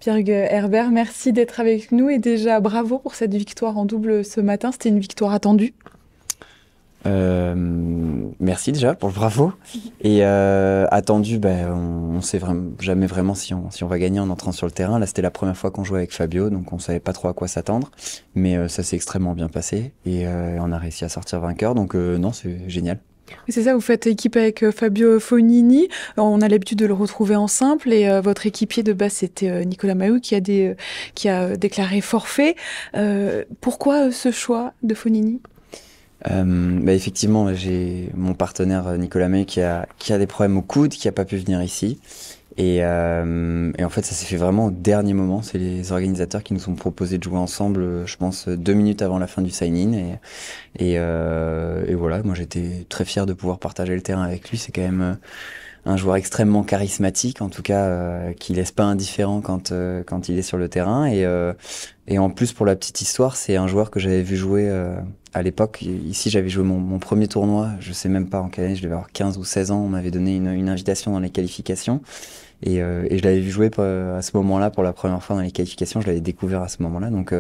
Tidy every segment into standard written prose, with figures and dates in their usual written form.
Pierre Herbert, merci d'être avec nous et déjà bravo pour cette victoire en double ce matin. C'était une victoire attendue. Euh, Merci déjà pour le bravo. Et attendu, on sait jamais vraiment si on va gagner en entrant sur le terrain. Là, c'était la première fois qu'on jouait avec Fabio, donc on savait pas trop à quoi s'attendre. Mais ça s'est extrêmement bien passé et on a réussi à sortir vainqueur. Donc non, c'est génial. C'est ça, vous faites équipe avec Fabio Fognini. On a l'habitude de le retrouver en simple et votre équipier de base, c'était Nicolas Mahut qui a déclaré forfait. Pourquoi ce choix de Fognini? Effectivement, j'ai mon partenaire Nicolas May qui a des problèmes au coude, qui a pas pu venir ici. Et en fait, ça s'est fait vraiment au dernier moment. C'est les organisateurs qui nous ont proposé de jouer ensemble, je pense, 2 minutes avant la fin du sign-in. Et voilà, moi j'étais très fier de pouvoir partager le terrain avec lui. C'est quand même un joueur extrêmement charismatique, en tout cas, qui laisse pas indifférent quand il est sur le terrain. Et en plus, pour la petite histoire, c'est un joueur que j'avais vu jouer à l'époque. Ici, j'avais joué mon premier tournoi, je sais même pas en quelle année, je devais avoir 15 ou 16 ans. On m'avait donné une invitation dans les qualifications. Et je l'avais vu jouer à ce moment-là pour la première fois dans les qualifications. Je l'avais découvert à ce moment-là. Donc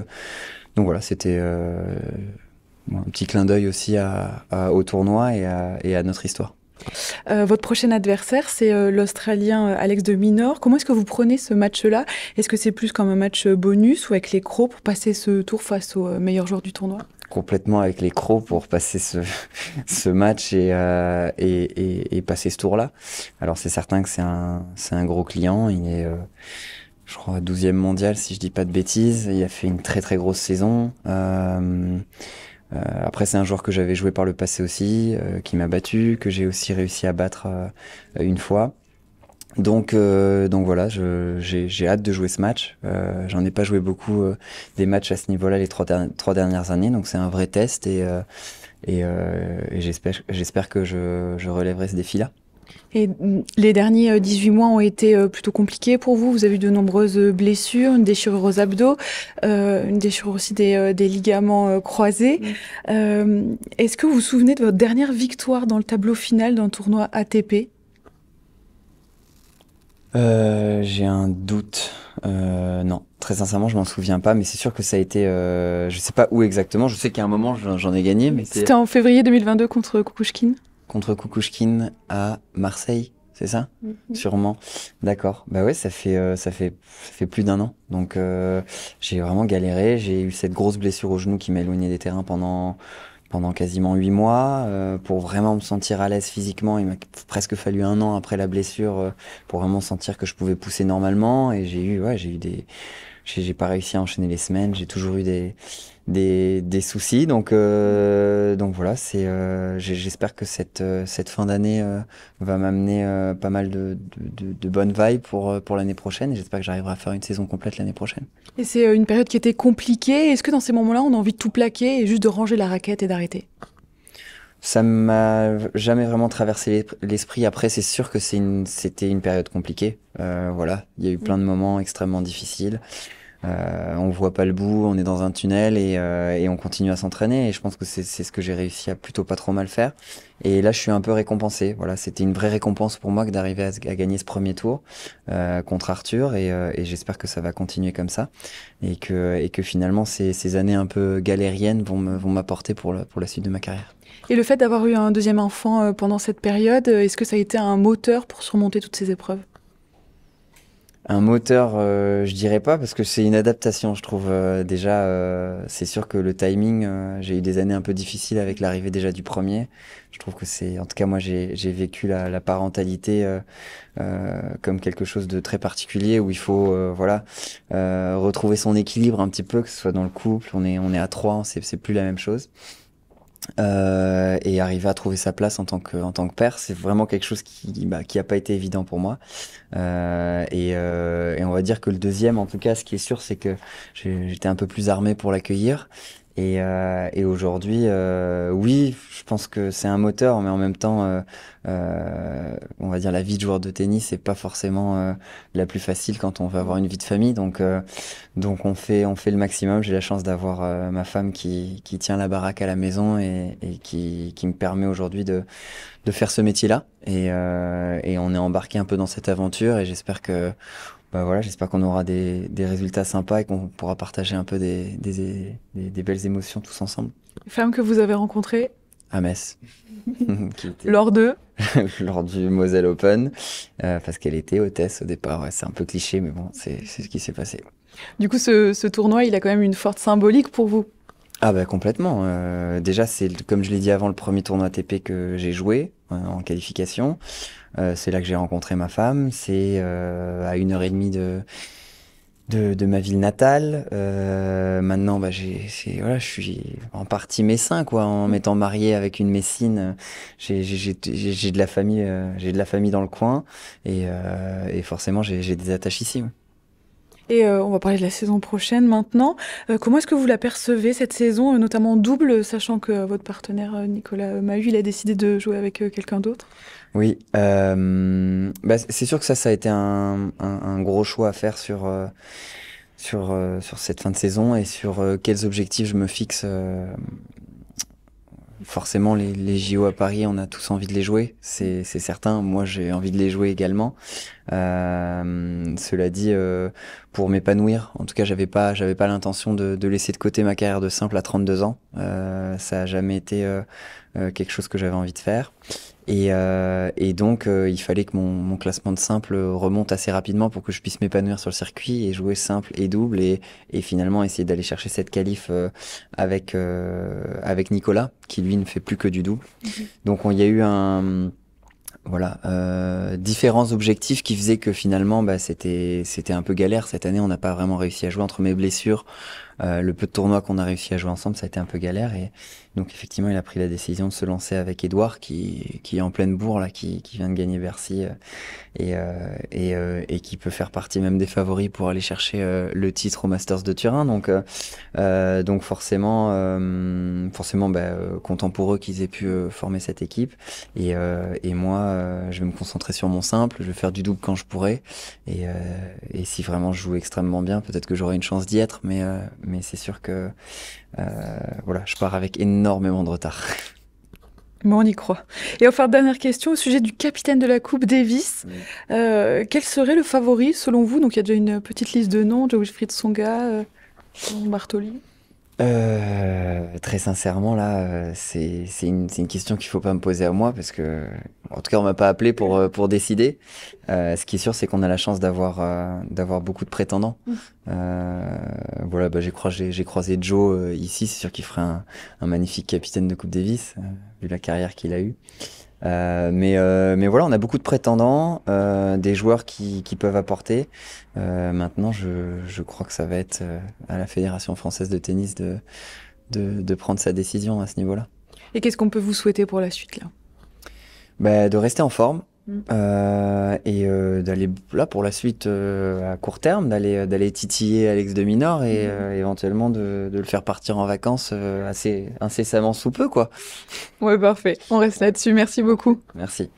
voilà, c'était un petit clin d'œil aussi au tournoi et à notre histoire. Votre prochain adversaire, c'est l'Australien Alex de Minaur. Comment est-ce que vous prenez ce match-là? Est-ce que c'est plus comme un match bonus ou avec les crocs pour passer ce tour face au meilleur joueur du tournoi? Complètement avec les crocs pour passer ce match et passer ce tour-là. Alors c'est certain que c'est un gros client. Il est, je crois, 12e mondial si je dis pas de bêtises. Il a fait une très très grosse saison. Après c'est un joueur que j'avais joué par le passé aussi, qui m'a battu, que j'ai aussi réussi à battre une fois. Donc voilà, j'ai hâte de jouer ce match. J'en ai pas joué beaucoup des matchs à ce niveau-là les trois dernières années, donc c'est un vrai test et j'espère que je relèverai ce défi-là. Et les derniers 18 mois ont été plutôt compliqués pour vous. Vous avez eu de nombreuses blessures, une déchirure aux abdos, une déchirure aussi des ligaments croisés. Est-ce que vous vous souvenez de votre dernière victoire dans le tableau final d'un tournoi ATP? J'ai un doute. Non, très sincèrement, je m'en souviens pas, mais c'est sûr que ça a été. Je sais pas où exactement. Je sais qu'à un moment, j'en ai gagné, mais C'était c'est en février 2022 contre Kukushkin. contre Kukushkin à Marseille, c'est ça? Mhm. Sûrement. D'accord. Bah ouais, ça fait plus d'un an. Donc j'ai vraiment galéré. J'ai eu cette grosse blessure au genou qui m'a éloigné des terrains pendant quasiment 8 mois. Pour vraiment me sentir à l'aise physiquement, il m'a presque fallu un an après la blessure pour vraiment sentir que je pouvais pousser normalement. Et j'ai pas réussi à enchaîner les semaines. J'ai toujours eu des soucis. Donc voilà, j'espère que cette fin d'année va m'amener pas mal de bonnes vibes pour l'année prochaine. Et j'espère que j'arriverai à faire une saison complète l'année prochaine. Et c'est une période qui était compliquée. Est-ce que dans ces moments-là, on a envie de tout plaquer et juste de ranger la raquette et d'arrêter? Ça m'a jamais vraiment traversé l'esprit. Après, c'est sûr que c'était une période compliquée. Voilà, il y a eu plein de moments extrêmement difficiles. On voit pas le bout, on est dans un tunnel et on continue à s'entraîner. Et je pense que c'est ce que j'ai réussi à plutôt pas trop mal faire. Et là, je suis un peu récompensé. Voilà, c'était une vraie récompense pour moi que d'arriver à gagner ce premier tour contre Arthur. Et j'espère que ça va continuer comme ça et que finalement ces années un peu galériennes vont m'apporter pour la suite de ma carrière. Et le fait d'avoir eu un deuxième enfant pendant cette période, est-ce que ça a été un moteur pour surmonter toutes ces épreuves? Un moteur, je dirais pas parce que c'est une adaptation, je trouve. Déjà, c'est sûr que le timing, j'ai eu des années un peu difficiles avec l'arrivée déjà du premier. Je trouve que en tout cas, moi, j'ai vécu la parentalité comme quelque chose de très particulier où il faut, voilà, retrouver son équilibre un petit peu, que ce soit dans le couple. On est à trois, c'est plus la même chose. Et arriver à trouver sa place en tant que père, c'est vraiment quelque chose qui a pas été évident pour moi. Et on va dire que le deuxième, en tout cas, ce qui est sûr, c'est que j'étais un peu plus armé pour l'accueillir. Et aujourd'hui, oui, je pense que c'est un moteur, mais en même temps, on va dire la vie de joueur de tennis, c'est pas forcément la plus facile quand on veut avoir une vie de famille. Donc on fait le maximum. J'ai la chance d'avoir ma femme qui tient la baraque à la maison et qui me permet aujourd'hui de faire ce métier-là. Et on est embarqué un peu dans cette aventure et j'espère que bah voilà, j'espère qu'on aura des résultats sympas et qu'on pourra partager un peu des belles émotions tous ensemble. Femme que vous avez rencontrée À Metz, qui était lors de... lors du Moselle Open, parce qu'elle était hôtesse au départ. Ouais, c'est un peu cliché, mais bon, c'est ce qui s'est passé. Du coup, ce tournoi, il a quand même une forte symbolique pour vous. Ah bah complètement. Déjà, comme je l'ai dit avant, le premier tournoi ATP que j'ai joué en qualification. C'est là que j'ai rencontré ma femme. C'est à 1 heure et demie de ma ville natale. Maintenant, bah, voilà, je suis en partie messin, quoi, en m'étant marié avec une Messine. J'ai de la famille, j'ai de la famille dans le coin, et forcément, j'ai des attaches ici. Ouais. Et on va parler de la saison prochaine maintenant. Comment est-ce que vous la percevez, cette saison, notamment en double, sachant que votre partenaire Nicolas Mahut, il a décidé de jouer avec quelqu'un d'autre? Oui, bah, c'est sûr que ça a été un gros choix à faire sur cette fin de saison et sur quels objectifs je me fixe. Forcément, les JO à Paris, on a tous envie de les jouer, c'est certain. Moi, j'ai envie de les jouer également. Cela dit, pour m'épanouir, en tout cas, j'avais pas l'intention de laisser de côté ma carrière de simple à 32 ans. Ça a jamais été quelque chose que j'avais envie de faire. Et donc, il fallait que mon classement de simple remonte assez rapidement pour que je puisse m'épanouir sur le circuit et jouer simple et double et finalement essayer d'aller chercher cette qualif avec Nicolas, qui lui ne fait plus que du double. Donc, il y a eu voilà, différents objectifs qui faisaient que finalement, bah, c'était un peu galère. Cette année, on n'a pas vraiment réussi à jouer entre mes blessures. Le peu de tournois qu'on a réussi à jouer ensemble, ça a été un peu galère. Et donc, effectivement, il a pris la décision de se lancer avec Edouard, qui est en pleine bourre, là, qui vient de gagner Bercy, et qui peut faire partie même des favoris pour aller chercher le titre au Masters de Turin. Donc forcément, bah, content pour eux qu'ils aient pu former cette équipe. Et moi, je vais me concentrer sur mon simple, je vais faire du double quand je pourrai. Et si vraiment je joue extrêmement bien, peut-être que j'aurai une chance d'y être, mais c'est sûr que voilà, je pars avec énormément de retard. Mais on y croit. Et enfin, dernière question au sujet du capitaine de la Coupe Davis. Quel serait le favori selon vous? Donc il y a déjà une petite liste de noms, Wilfried Tsonga, Bartoli. Très sincèrement, là, c'est une question qu'il faut pas me poser à moi parce que, en tout cas, on m'a pas appelé pour décider. Ce qui est sûr, c'est qu'on a la chance d'avoir beaucoup de prétendants. Voilà, bah, j'ai croisé Joe ici. C'est sûr qu'il ferait un magnifique capitaine de Coupe Davis, vu la carrière qu'il a eue. Mais voilà, on a beaucoup de prétendants, des joueurs qui peuvent apporter. Maintenant, je crois que ça va être à la Fédération française de tennis de prendre sa décision à ce niveau-là. Et qu'est-ce qu'on peut vous souhaiter pour la suite là? Bah, de rester en forme. Mm. D'aller là pour la suite à court terme, d'aller titiller Alex de Minaur et éventuellement de le faire partir en vacances assez incessamment sous peu, quoi. Ouais, parfait. On reste là-dessus. Merci beaucoup. Merci.